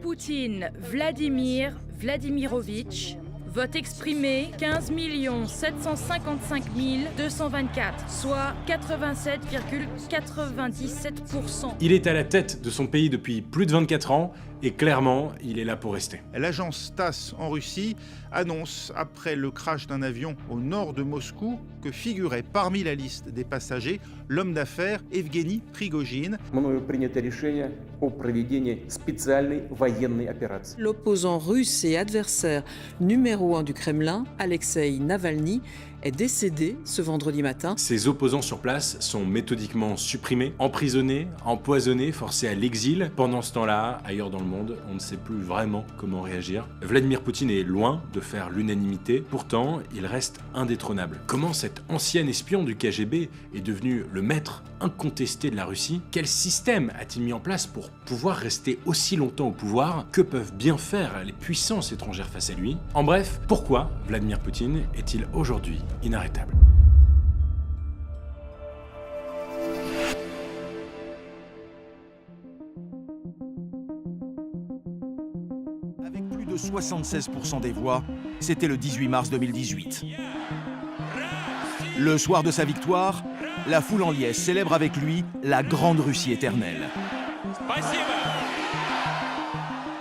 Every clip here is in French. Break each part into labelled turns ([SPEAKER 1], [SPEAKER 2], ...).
[SPEAKER 1] Poutine Vladimir Vladimirovitch. Vote exprimé 15 755 224, soit 87,97%.
[SPEAKER 2] Il est à la tête de son pays depuis plus de 24 ans et clairement, il est là pour rester.
[SPEAKER 3] L'agence TASS en Russie annonce, après le crash d'un avion au nord de Moscou, que figurait parmi la liste des passagers l'homme d'affaires Evgeny Prigojine.
[SPEAKER 4] L'opposant russe et adversaire numéro 1 du Kremlin, Alexeï Navalny, est décédé ce vendredi matin.
[SPEAKER 2] Ses opposants sur place sont méthodiquement supprimés, emprisonnés, empoisonnés, forcés à l'exil. Pendant ce temps-là, ailleurs dans le monde, on ne sait plus vraiment comment réagir. Vladimir Poutine est loin de faire l'unanimité, pourtant il reste indétrônable. Comment cet ancien espion du KGB est devenu le maître incontesté de la Russie? Quel système a-t-il mis en place pour pouvoir rester aussi longtemps au pouvoir? Que peuvent bien faire les puissances étrangères face à lui? En bref, pourquoi Vladimir Poutine est-il aujourd'hui inarrêtable?
[SPEAKER 5] Avec plus de 76% des voix, c'était le 18 mars 2018. Le soir de sa victoire, la foule en liesse célèbre avec lui la Grande Russie éternelle.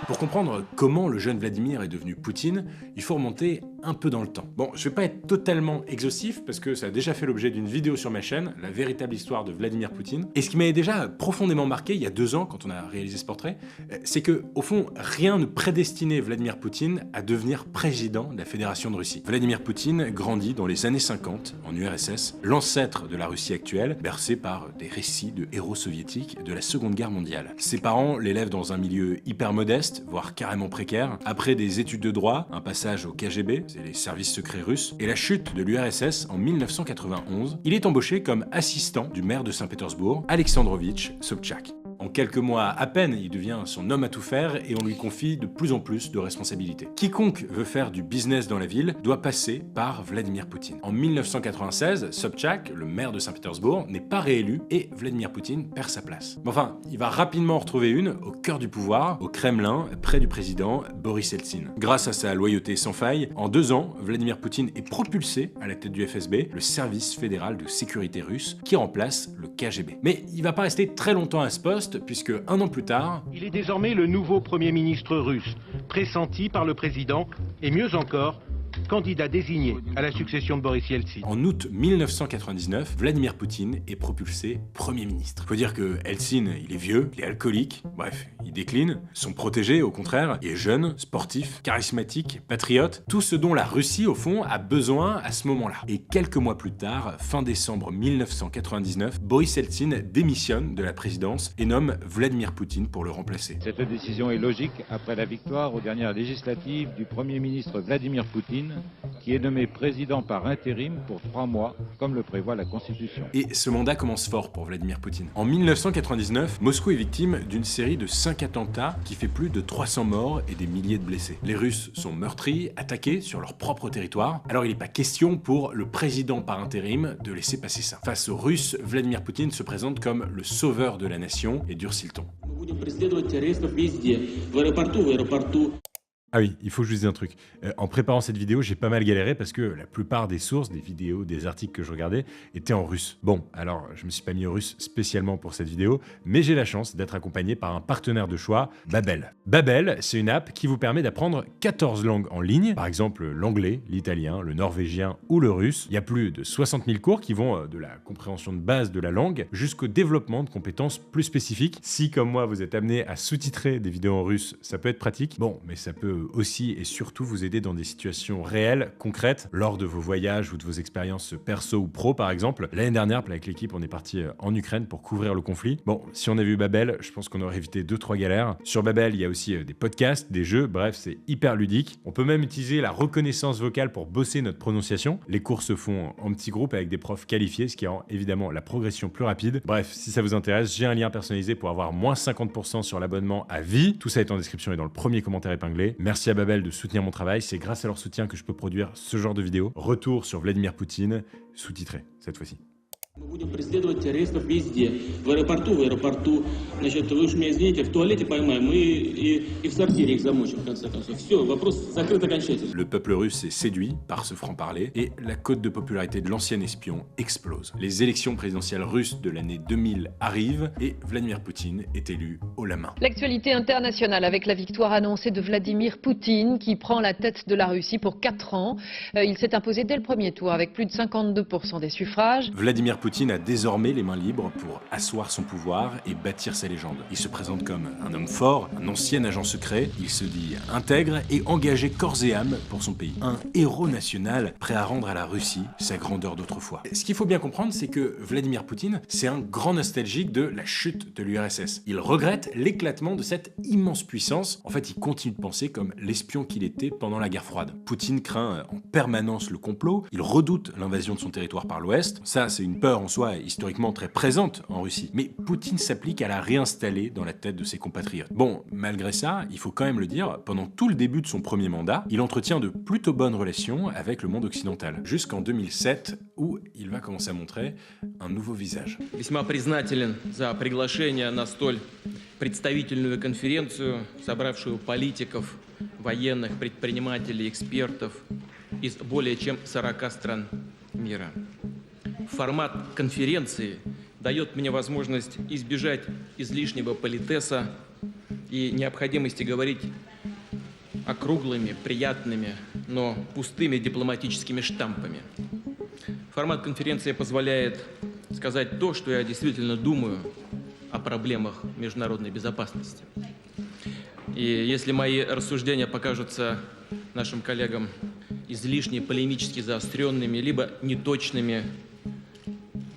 [SPEAKER 2] Pour comprendre comment le jeune Vladimir est devenu Poutine, il faut remonter un peu dans le temps. Bon, je vais pas être totalement exhaustif parce que ça a déjà fait l'objet d'une vidéo sur ma chaîne, la véritable histoire de Vladimir Poutine. Et ce qui m'avait déjà profondément marqué il y a 2 ans quand on a réalisé ce portrait, c'est que au fond, rien ne prédestinait Vladimir Poutine à devenir président de la Fédération de Russie. Vladimir Poutine grandit dans les années 50 en URSS, l'ancêtre de la Russie actuelle, bercé par des récits de héros soviétiques de la Seconde Guerre mondiale. Ses parents l'élèvent dans un milieu hyper modeste, voire carrément précaire. Après des études de droit, un passage au KGB, c'est les services secrets russes, et la chute de l'URSS en 1991, il est embauché comme assistant du maire de Saint-Pétersbourg, Alexandrovitch Sobchak. En quelques mois à peine, il devient son homme à tout faire et on lui confie de plus en plus de responsabilités. Quiconque veut faire du business dans la ville doit passer par Vladimir Poutine. En 1996, Sobchak, le maire de Saint-Pétersbourg, n'est pas réélu et Vladimir Poutine perd sa place. Mais enfin, il va rapidement en retrouver une au cœur du pouvoir, au Kremlin, près du président Boris Eltsine. Grâce à sa loyauté sans faille, en 2 ans, Vladimir Poutine est propulsé à la tête du FSB, le service fédéral de sécurité russe, qui remplace le KGB. Mais il va pas rester très longtemps à ce poste, puisque 1 an plus tard,
[SPEAKER 6] il est désormais le nouveau Premier ministre russe, pressenti par le président, et mieux encore, candidat désigné à la succession de Boris Yeltsin.
[SPEAKER 2] En août 1999, Vladimir Poutine est propulsé Premier ministre. Faut dire que Eltsine, il est vieux, il est alcoolique, bref, il décline. Son protégé, au contraire, est jeune, sportif, charismatique, patriote, tout ce dont la Russie, au fond, a besoin à ce moment-là. Et quelques mois plus tard, fin décembre 1999, Boris Yeltsin démissionne de la présidence et nomme Vladimir Poutine pour le remplacer.
[SPEAKER 7] Cette décision est logique après la victoire aux dernières législatives du Premier ministre Vladimir Poutine, qui est nommé président par intérim pour 3 mois, comme le prévoit la Constitution.
[SPEAKER 2] Et ce mandat commence fort pour Vladimir Poutine. En 1999, Moscou est victime d'une série de 5 attentats qui fait plus de 300 morts et des milliers de blessés. Les Russes sont meurtris, attaqués sur leur propre territoire. Alors il n'est pas question pour le président par intérim de laisser passer ça. Face aux Russes, Vladimir Poutine se présente comme le sauveur de la nation et durcit le ton. Ah oui, il faut que je vous dise un truc. En préparant cette vidéo, j'ai pas mal galéré parce que la plupart des sources, des vidéos, des articles que je regardais étaient en russe. Bon, alors je me suis pas mis au russe spécialement pour cette vidéo, mais j'ai la chance d'être accompagné par un partenaire de choix, Babbel. Babbel, c'est une app qui vous permet d'apprendre 14 langues en ligne, par exemple l'anglais, l'italien, le norvégien ou le russe. Il y a plus de 60 000 cours qui vont de la compréhension de base de la langue jusqu'au développement de compétences plus spécifiques. Si, comme moi, vous êtes amené à sous-titrer des vidéos en russe, ça peut être pratique. Bon, mais ça peut aussi et surtout vous aider dans des situations réelles, concrètes, lors de vos voyages ou de vos expériences perso ou pro par exemple. L'année dernière, avec l'équipe, on est parti en Ukraine pour couvrir le conflit. Bon, si on avait eu Babbel, je pense qu'on aurait évité 2-3 galères. Sur Babbel, il y a aussi des podcasts, des jeux, bref, c'est hyper ludique. On peut même utiliser la reconnaissance vocale pour bosser notre prononciation. Les cours se font en petits groupes avec des profs qualifiés, ce qui rend évidemment la progression plus rapide. Bref, si ça vous intéresse, j'ai un lien personnalisé pour avoir moins 50% sur l'abonnement à vie. Tout ça est en description et dans le premier commentaire épinglé. Merci à Babbel de soutenir mon travail, c'est grâce à leur soutien que je peux produire ce genre de vidéos. Retour sur Vladimir Poutine, sous-titré cette fois-ci.
[SPEAKER 8] Мы будем преследовать террористов везде. В аэропорту, значит, вы уж меня извините, в туалете поймаем и в сортире их замочим, в конце концов. Все, вопрос закрыт окончательно.
[SPEAKER 2] Le peuple russe est séduit par ce franc-parler et la cote de popularité de l'ancien espion explose. Les élections présidentielles russes de l'année 2000 arrivent et Vladimir Poutine est élu haut la main.
[SPEAKER 9] L'actualité internationale avec la victoire annoncée de Vladimir Poutine qui prend la tête de la Russie pour 4 ans. Il s'est imposé dès le premier tour avec plus de 52% des suffrages.
[SPEAKER 2] Vladimir Poutine a désormais les mains libres pour asseoir son pouvoir et bâtir sa légende. Il se présente comme un homme fort, un ancien agent secret, il se dit intègre et engagé corps et âme pour son pays. Un héros national prêt à rendre à la Russie sa grandeur d'autrefois. Ce qu'il faut bien comprendre, c'est que Vladimir Poutine, c'est un grand nostalgique de la chute de l'URSS. Il regrette l'éclatement de cette immense puissance. En fait, il continue de penser comme l'espion qu'il était pendant la guerre froide. Poutine craint en permanence le complot, il redoute l'invasion de son territoire par l'Ouest. Ça, c'est une peur en soi historiquement très présente en Russie. Mais Poutine s'applique à la réinstaller dans la tête de ses compatriotes. Bon, malgré ça, il faut quand même le dire, pendant tout le début de son premier mandat, il entretient de plutôt bonnes relations avec le monde occidental. Jusqu'en 2007, où il va commencer à montrer un nouveau visage.
[SPEAKER 8] Весьма признателен за приглашение на столь представительную конференцию, собравшую политиков, военных, предпринимателей, экспертов из более чем 40 стран мира. Формат конференции дает мне возможность избежать излишнего политеса и необходимости говорить округлыми, приятными, но пустыми дипломатическими штампами. Формат конференции позволяет сказать то, что я действительно думаю о проблемах международной безопасности. И если мои рассуждения покажутся нашим коллегам излишне полемически заостренными, либо неточными,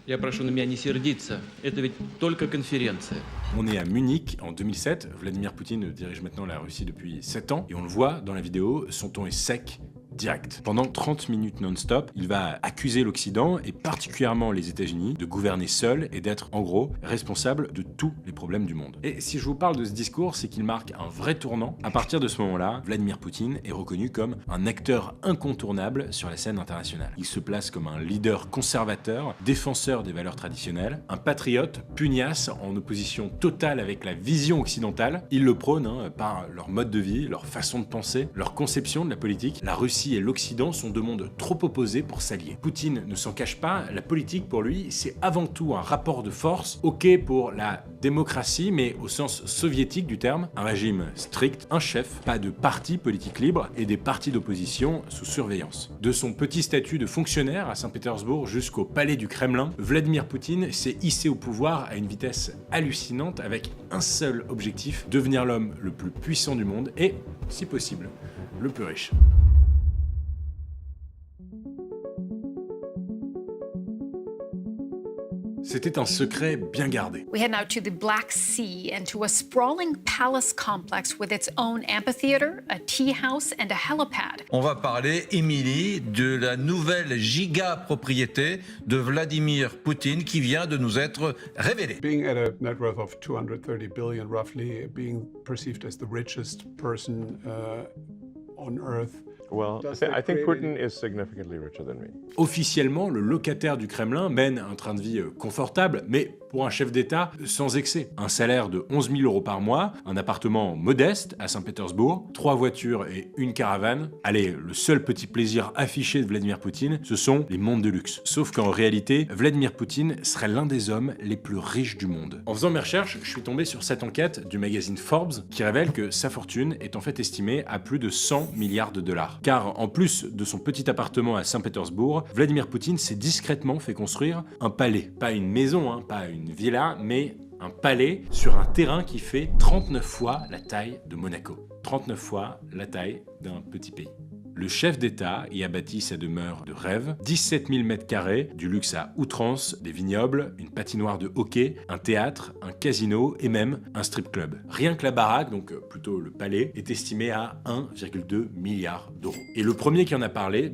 [SPEAKER 8] я прошу на меня не сердиться. Это ведь только конференция.
[SPEAKER 2] On est à Munich en 2007. Vladimir Poutine dirige maintenant la Russie depuis 7 ans. Et on le voit dans la vidéo, son ton est sec, direct. Pendant 30 minutes non-stop, il va accuser l'Occident, et particulièrement les États-Unis, de gouverner seul et d'être, en gros, responsable de tous les problèmes du monde. Et si je vous parle de ce discours, c'est qu'il marque un vrai tournant. À partir de ce moment-là, Vladimir Poutine est reconnu comme un acteur incontournable sur la scène internationale. Il se place comme un leader conservateur, défenseur des valeurs traditionnelles, un patriote pugnace en opposition totale avec la vision occidentale. Ils le prônent par leur mode de vie, leur façon de penser, leur conception de la politique. La Russie et l'Occident sont deux mondes trop opposés pour s'allier. Poutine ne s'en cache pas, la politique pour lui, c'est avant tout un rapport de force, ok pour la démocratie, mais au sens soviétique du terme, un régime strict, un chef, pas de parti politique libre et des partis d'opposition sous surveillance. De son petit statut de fonctionnaire à Saint-Pétersbourg jusqu'au palais du Kremlin, Vladimir Poutine s'est hissé au pouvoir à une vitesse hallucinante avec un seul objectif, devenir l'homme le plus puissant du monde et, si possible, le plus riche. C'était un secret bien gardé.
[SPEAKER 10] We head now to the Black Sea and to a sprawling palace complex with its own amphitheater, a tea house and a helipad.
[SPEAKER 11] On va parler, Émilie, de la nouvelle giga-propriété de Vladimir Poutine qui vient de nous être révélée.
[SPEAKER 12] Being at a net worth of 230 billion roughly, being perceived as the richest person on earth.
[SPEAKER 13] Well, I think Putin is significantly richer than me.
[SPEAKER 2] Officiellement, le locataire du Kremlin mène un train de vie confortable, mais pour un chef d'État sans excès. Un salaire de 11 000 € par mois, un appartement modeste à Saint-Pétersbourg, 3 voitures et une caravane. Allez, le seul petit plaisir affiché de Vladimir Poutine, ce sont les montres de luxe. Sauf qu'en réalité, Vladimir Poutine serait l'un des hommes les plus riches du monde. En faisant mes recherches, je suis tombé sur cette enquête du magazine Forbes qui révèle que sa fortune est en fait estimée à plus de 100 milliards de dollars. Car en plus de son petit appartement à Saint-Pétersbourg, Vladimir Poutine s'est discrètement fait construire un palais. Pas une maison, pas une villa, mais un palais sur un terrain qui fait 39 fois la taille de Monaco. 39 fois la taille d'un petit pays. Le chef d'État y a bâti sa demeure de rêve, 17 000 m², du luxe à outrance, des vignobles, une patinoire de hockey, un théâtre, un casino et même un strip club. Rien que la baraque, donc plutôt le palais, est estimé à 1,2 milliard d'euros. Et le premier qui en a parlé,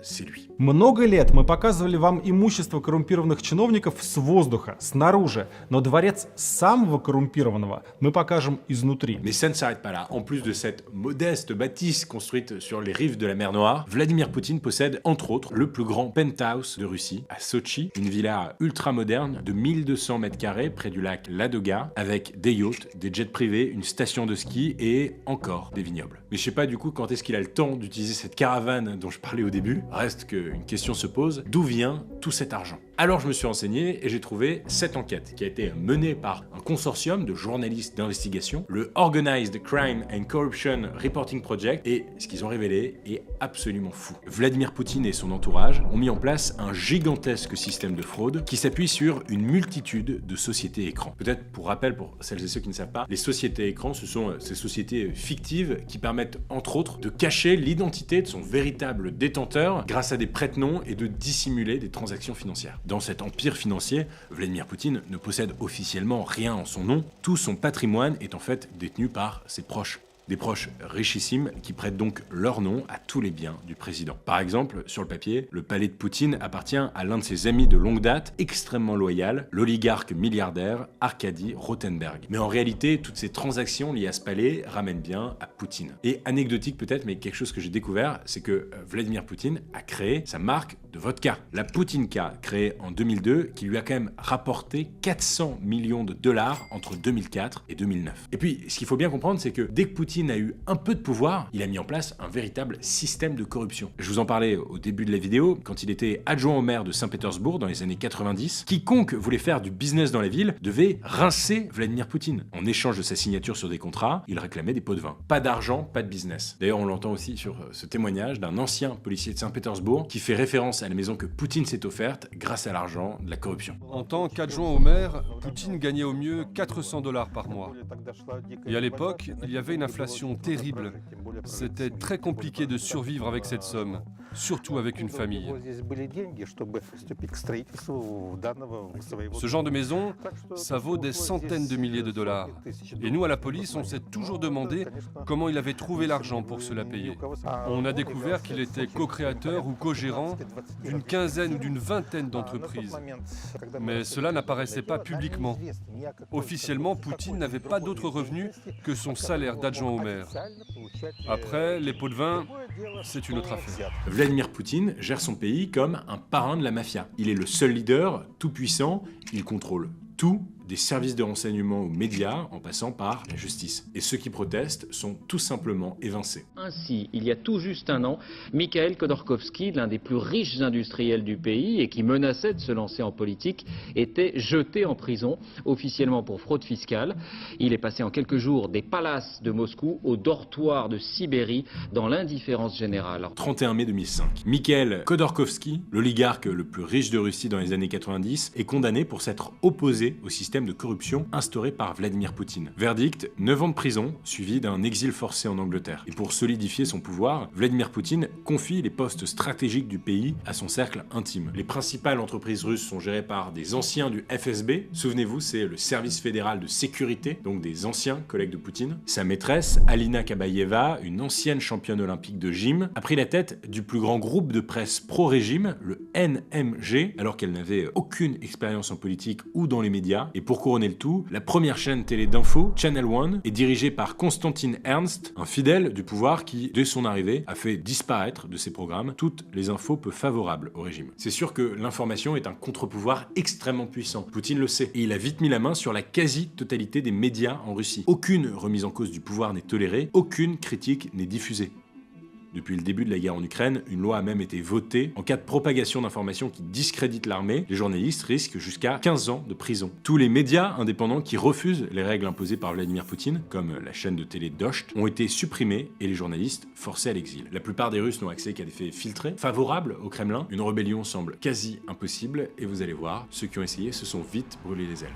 [SPEAKER 2] c'est lui.
[SPEAKER 14] Много лет мы показывали вам имущество коррумпированных чиновников с воздуха, снаружи, но дворец самого коррумпированного мы покажем изнутри.
[SPEAKER 2] Mais ça ne s'arrête pas là. En plus de cette modeste bâtisse construite sur les rives de la mer Noire, Vladimir Poutine possède entre autres le plus grand penthouse de Russie, à Sochi, une villa ultra moderne de 1200 mètres carrés près du lac Ladoga, avec des yachts, des jets privés, une station de ski et encore des vignobles. Mais je sais pas du coup quand est-ce qu'il a le temps d'utiliser cette caravane dont je parlais au début. Reste qu'une question se pose, d'où vient tout cet argent? Alors je me suis renseigné et j'ai trouvé cette enquête qui a été menée par un consortium de journalistes d'investigation, le Organized Crime and Corruption Reporting Project, et ce qu'ils ont révélé est absolument fou. Vladimir Poutine et son entourage ont mis en place un gigantesque système de fraude qui s'appuie sur une multitude de sociétés écrans. Peut-être pour rappel, pour celles et ceux qui ne savent pas, les sociétés écrans, ce sont ces sociétés fictives qui permettent entre autres de cacher l'identité de son véritable détenteur grâce à des prête-noms et de dissimuler des transactions financières. Dans cet empire financier, Vladimir Poutine ne possède officiellement rien en son nom, tout son patrimoine est en fait détenu par ses proches. Des proches richissimes qui prêtent donc leur nom à tous les biens du président. Par exemple, sur le papier, le palais de Poutine appartient à l'un de ses amis de longue date, extrêmement loyal, l'oligarque milliardaire Arkady Rotenberg. Mais en réalité, toutes ces transactions liées à ce palais ramènent bien à Poutine. Et anecdotique peut-être, mais quelque chose que j'ai découvert, c'est que Vladimir Poutine a créé sa marque de vodka, la Poutinka, créée en 2002, qui lui a quand même rapporté 400 millions de dollars entre 2004 et 2009. Et puis, ce qu'il faut bien comprendre, c'est que dès que Poutine a eu un peu de pouvoir, il a mis en place un véritable système de corruption. Je vous en parlais au début de la vidéo, quand il était adjoint au maire de Saint-Pétersbourg dans les années 90, quiconque voulait faire du business dans la ville devait rincer Vladimir Poutine. En échange de sa signature sur des contrats, il réclamait des pots de vin. Pas d'argent, pas de business. D'ailleurs, on l'entend aussi sur ce témoignage d'un ancien policier de Saint-Pétersbourg qui fait référence à la maison que Poutine s'est offerte grâce à l'argent de la corruption.
[SPEAKER 15] En tant qu'adjoint au maire, Poutine gagnait au mieux 400 $ par mois. Et à l'époque, il y avait une inflation terrible. C'était très compliqué de survivre avec cette somme, surtout avec une famille. Ce genre de maison, ça vaut des centaines de milliers de dollars. Et nous, à la police, on s'est toujours demandé comment il avait trouvé l'argent pour se la payer. On a découvert qu'il était co-créateur ou co-gérant d'une quinzaine ou d'une vingtaine d'entreprises. Mais cela n'apparaissait pas publiquement. Officiellement, Poutine n'avait pas d'autres revenus que son salaire d'adjoint au maire. Après, les pots de vin, c'est une autre affaire.
[SPEAKER 2] Vladimir Poutine gère son pays comme un parrain de la mafia. Il est le seul leader, tout puissant, il contrôle tout, des services de renseignement aux médias en passant par la justice. Et ceux qui protestent sont tout simplement évincés.
[SPEAKER 16] Ainsi, il y a tout juste un an, Mikhail Khodorkovsky, l'un des plus riches industriels du pays et qui menaçait de se lancer en politique, était jeté en prison, officiellement pour fraude fiscale. Il est passé en quelques jours des palaces de Moscou au dortoir de Sibérie dans l'indifférence générale.
[SPEAKER 2] 31 mai 2005. Mikhail Khodorkovsky, l'oligarque le plus riche de Russie dans les années 90, est condamné pour s'être opposé au système de corruption instauré par Vladimir Poutine. Verdict, 9 ans de prison, suivi d'un exil forcé en Angleterre. Et pour solidifier son pouvoir, Vladimir Poutine confie les postes stratégiques du pays à son cercle intime. Les principales entreprises russes sont gérées par des anciens du FSB. Souvenez-vous, c'est le service fédéral de sécurité, donc des anciens collègues de Poutine. Sa maîtresse, Alina Kabaeva, une ancienne championne olympique de gym, a pris la tête du plus grand groupe de presse pro-régime, le NMG, alors qu'elle n'avait aucune expérience en politique ou dans les médias. Et pour couronner le tout, la première chaîne télé d'info, Channel One, est dirigée par Konstantin Ernst, un fidèle du pouvoir qui, dès son arrivée, a fait disparaître de ses programmes toutes les infos peu favorables au régime. C'est sûr que l'information est un contre-pouvoir extrêmement puissant. Poutine le sait, et il a vite mis la main sur la quasi-totalité des médias en Russie. Aucune remise en cause du pouvoir n'est tolérée, aucune critique n'est diffusée. Depuis le début de la guerre en Ukraine, une loi a même été votée. En cas de propagation d'informations qui discréditent l'armée, les journalistes risquent jusqu'à 15 ans de prison. Tous les médias indépendants qui refusent les règles imposées par Vladimir Poutine, comme la chaîne de télé Docht, ont été supprimés et les journalistes forcés à l'exil. La plupart des Russes n'ont accès qu'à des faits filtrés, favorables au Kremlin. Une rébellion semble quasi impossible et vous allez voir, ceux qui ont essayé se sont vite brûlés les ailes.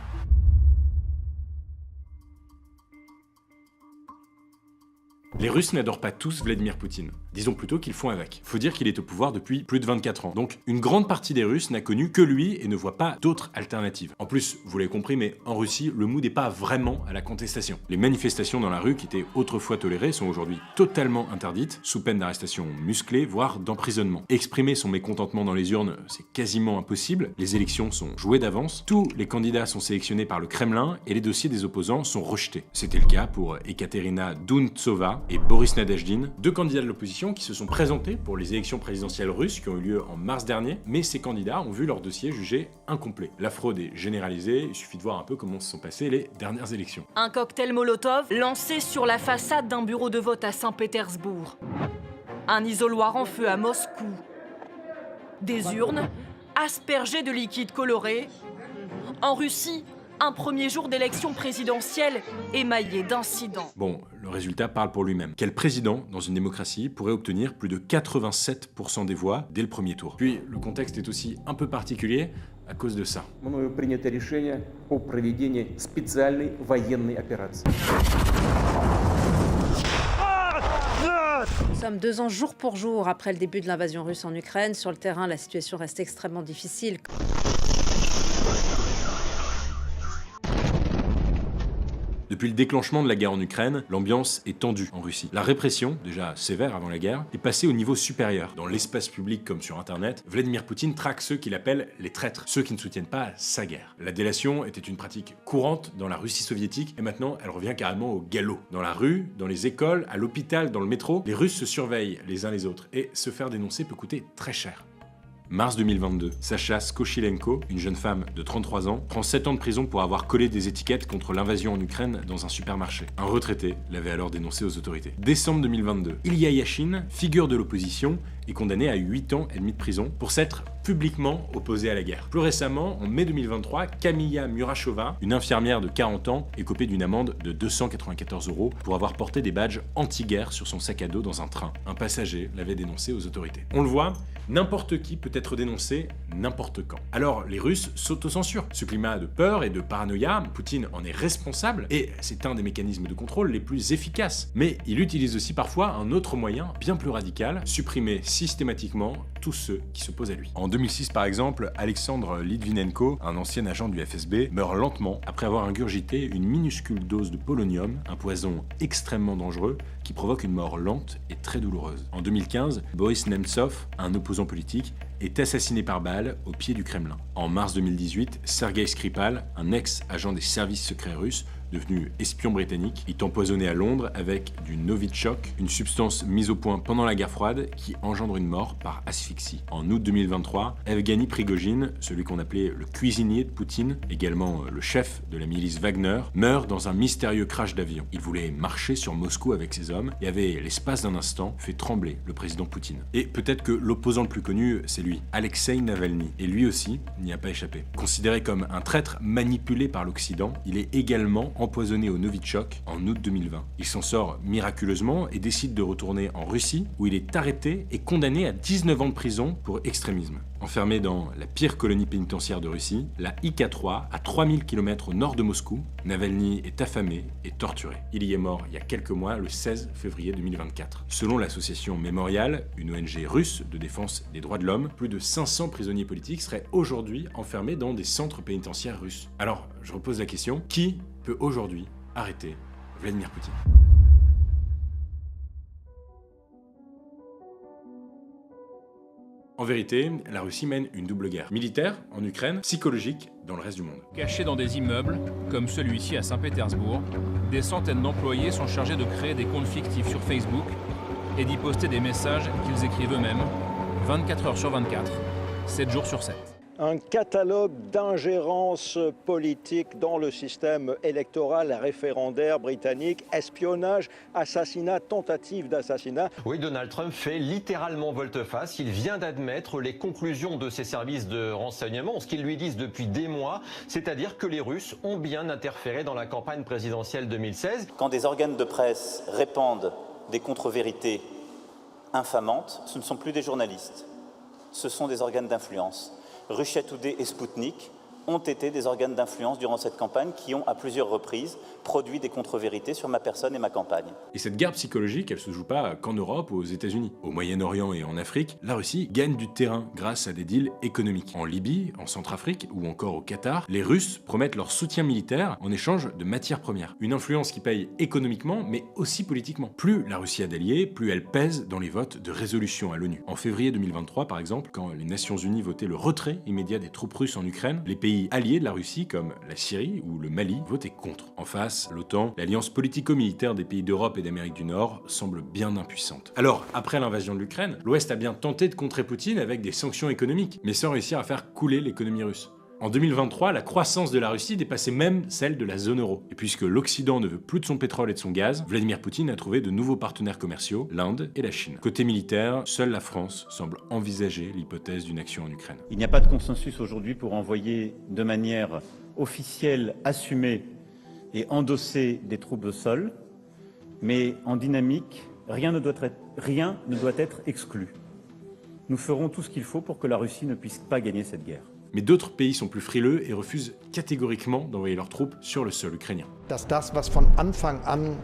[SPEAKER 2] Les Russes n'adorent pas tous Vladimir Poutine. Disons plutôt qu'ils font avec. Faut dire qu'il est au pouvoir depuis plus de 24 ans. Donc une grande partie des Russes n'a connu que lui et ne voit pas d'autres alternatives. En plus, vous l'avez compris, mais en Russie, le mood n'est pas vraiment à la contestation. Les manifestations dans la rue qui étaient autrefois tolérées sont aujourd'hui totalement interdites, sous peine d'arrestation musclée, voire d'emprisonnement. Exprimer son mécontentement dans les urnes, c'est quasiment impossible. Les élections sont jouées d'avance. Tous les candidats sont sélectionnés par le Kremlin et les dossiers des opposants sont rejetés. C'était le cas pour Ekaterina Duntsova et Boris Nadezhdin, deux candidats de l'opposition qui se sont présentés pour les élections présidentielles russes qui ont eu lieu en mars dernier, mais ces candidats ont vu leur dossier jugé incomplet. La fraude est généralisée, il suffit de voir un peu comment se sont passées les dernières élections.
[SPEAKER 17] Un cocktail Molotov lancé sur la façade d'un bureau de vote à Saint-Pétersbourg. Un isoloir en feu à Moscou. Des urnes aspergées de liquide coloré. En Russie, un premier jour d'élection présidentielle émaillé d'incidents.
[SPEAKER 2] Bon, le résultat parle pour lui-même. Quel président, dans une démocratie, pourrait obtenir plus de 87% des voix dès le premier tour? Puis, le contexte est aussi un peu particulier à cause de ça.
[SPEAKER 18] Мною принято решение о проведении специальной военной операции.
[SPEAKER 19] Nous sommes 2 ans jour pour jour après le début de l'invasion russe en Ukraine. Sur le terrain, la situation reste extrêmement difficile.
[SPEAKER 2] Depuis le déclenchement de la guerre en Ukraine, l'ambiance est tendue en Russie. La répression, déjà sévère avant la guerre, est passée au niveau supérieur. Dans l'espace public comme sur Internet, Vladimir Poutine traque ceux qu'il appelle les traîtres, ceux qui ne soutiennent pas sa guerre. La délation était une pratique courante dans la Russie soviétique et maintenant elle revient carrément au galop. Dans la rue, dans les écoles, à l'hôpital, dans le métro, les Russes se surveillent les uns les autres et se faire dénoncer peut coûter très cher. Mars 2022, Sacha Skoshilenko, une jeune femme de 33 ans, prend 7 ans de prison pour avoir collé des étiquettes contre l'invasion en Ukraine dans un supermarché. Un retraité l'avait alors dénoncé aux autorités. Décembre 2022, Ilya Yashin, figure de l'opposition, est condamné à 8 ans et demi de prison pour s'être publiquement opposé à la guerre. Plus récemment, en mai 2023, Kamilla Murashova, une infirmière de 40 ans, est copée d'une amende de 294 € pour avoir porté des badges anti-guerre sur son sac à dos dans un train. Un passager l'avait dénoncé aux autorités. On le voit, n'importe qui peut être dénoncé n'importe quand. Alors les Russes s'autocensurent. Ce climat de peur et de paranoïa, Poutine en est responsable et c'est un des mécanismes de contrôle les plus efficaces. Mais il utilise aussi parfois un autre moyen bien plus radical, supprimer systématiquement tous ceux qui s'opposent à lui. En 2006 par exemple, Alexandre Litvinenko, un ancien agent du FSB, meurt lentement après avoir ingurgité une minuscule dose de polonium, un poison extrêmement dangereux qui provoque une mort lente et très douloureuse. En 2015, Boris Nemtsov, un opposant politique, est assassiné par balle au pied du Kremlin. En mars 2018, Sergei Skripal, un ex-agent des services secrets russes, devenu espion britannique, est empoisonné à Londres avec du Novichok, une substance mise au point pendant la guerre froide qui engendre une mort par asphyxie. En août 2023, Evgeny Prigojine, celui qu'on appelait le cuisinier de Poutine, également le chef de la milice Wagner, meurt dans un mystérieux crash d'avion. Il voulait marcher sur Moscou avec ses hommes et avait, l'espace d'un instant, fait trembler le président Poutine. Et peut-être que l'opposant le plus connu, c'est lui, Alexei Navalny. Et lui aussi n'y a pas échappé. Considéré comme un traître manipulé par l'Occident, il est également empoisonné au Novichok en août 2020. Il s'en sort miraculeusement et décide de retourner en Russie où il est arrêté et condamné à 19 ans de prison pour extrémisme. Enfermé dans la pire colonie pénitentiaire de Russie, la IK3, à 3000 km au nord de Moscou, Navalny est affamé et torturé. Il y est mort il y a quelques mois, le 16 février 2024. Selon l'association Memorial, une ONG russe de défense des droits de l'homme, plus de 500 prisonniers politiques seraient aujourd'hui enfermés dans des centres pénitentiaires russes. Alors, je repose la question, qui peut aujourd'hui arrêter Vladimir Poutine? En vérité, la Russie mène une double guerre. Militaire, en Ukraine, psychologique, dans le reste du monde.
[SPEAKER 20] Cachés dans des immeubles, comme celui-ci à Saint-Pétersbourg, des centaines d'employés sont chargés de créer des comptes fictifs sur Facebook et d'y poster des messages qu'ils écrivent eux-mêmes, 24 heures sur 24, 7 jours sur 7.
[SPEAKER 21] Un catalogue d'ingérence politique dans le système électoral référendaire britannique, espionnage, assassinat, tentative d'assassinat.
[SPEAKER 22] Oui, Donald Trump fait littéralement volte-face. Il vient d'admettre les conclusions de ses services de renseignement, ce qu'ils lui disent depuis des mois, c'est-à-dire que les Russes ont bien interféré dans la campagne présidentielle 2016.
[SPEAKER 23] Quand des organes de presse répandent des contre-vérités infamantes, ce ne sont plus des journalistes, ce sont des organes d'influence. Russia Today et Sputnik ont été des organes d'influence durant cette campagne qui ont, à plusieurs reprises, produit des contre-vérités sur ma personne et ma campagne.
[SPEAKER 2] Et cette guerre psychologique, elle se joue pas qu'en Europe ou aux États-Unis. Au Moyen-Orient et en Afrique, la Russie gagne du terrain grâce à des deals économiques. En Libye, en Centrafrique ou encore au Qatar, les Russes promettent leur soutien militaire en échange de matières premières. Une influence qui paye économiquement, mais aussi politiquement. Plus la Russie a d'alliés, plus elle pèse dans les votes de résolution à l'ONU. En février 2023, par exemple, quand les Nations Unies votaient le retrait immédiat des troupes russes en Ukraine, les pays alliés de la Russie, comme la Syrie ou le Mali, votaient contre. En face, l'OTAN, l'alliance politico-militaire des pays d'Europe et d'Amérique du Nord, semble bien impuissante. Alors, après l'invasion de l'Ukraine, l'Ouest a bien tenté de contrer Poutine avec des sanctions économiques, mais sans réussir à faire couler l'économie russe. En 2023, la croissance de la Russie dépassait même celle de la zone euro. Et puisque l'Occident ne veut plus de son pétrole et de son gaz, Vladimir Poutine a trouvé de nouveaux partenaires commerciaux, l'Inde et la Chine. Côté militaire, seule la France semble envisager l'hypothèse d'une action en Ukraine.
[SPEAKER 1] Il n'y a pas de consensus aujourd'hui pour envoyer de manière officielle, assumée et endossée des troupes au sol, mais en dynamique, rien ne doit être exclu. Nous ferons tout ce qu'il faut pour que la Russie ne puisse pas gagner cette guerre.
[SPEAKER 2] Mais d'autres pays sont plus frileux et refusent catégoriquement d'envoyer leurs troupes sur le sol ukrainien.
[SPEAKER 3] Dass das, was von Anfang an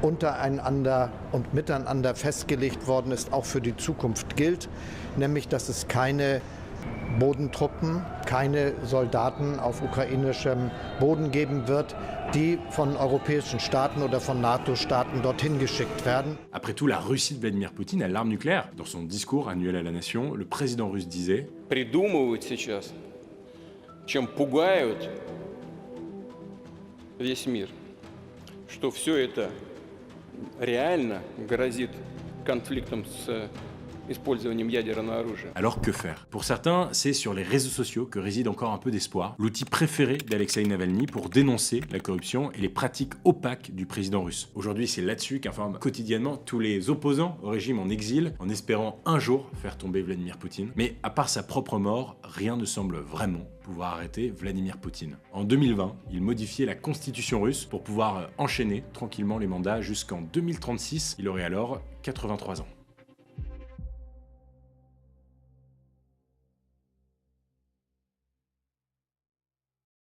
[SPEAKER 3] untereinander und miteinander festgelegt worden ist, auch für die Zukunft gilt, nämlich dass es keine Bodentruppen, keine Soldaten auf ukrainischem Boden geben wird, die von europäischen Staaten oder von NATO-Staaten dorthin geschickt werden.
[SPEAKER 2] Après tout, la Russie de Vladimir Poutine a l'arme nucléaire. Dans son discours annuel à la nation, le président russe disait «
[SPEAKER 4] Придумывают сейчас, чем пугают весь мир, что все это реально грозит конфликтом с использованием ядерного оружия. »
[SPEAKER 2] Alors que faire? Pour certains, c'est sur les réseaux sociaux que réside encore un peu d'espoir, l'outil préféré d'Alexeï Navalny pour dénoncer la corruption et les pratiques opaques du président russe. Aujourd'hui, c'est là-dessus qu'informent quotidiennement tous les opposants au régime en exil, en espérant un jour faire tomber Vladimir Poutine. Mais à part sa propre mort, rien ne semble vraiment pouvoir arrêter Vladimir Poutine. En 2020, il modifiait la constitution russe pour pouvoir enchaîner tranquillement les mandats jusqu'en 2036. Il aurait alors 83 ans.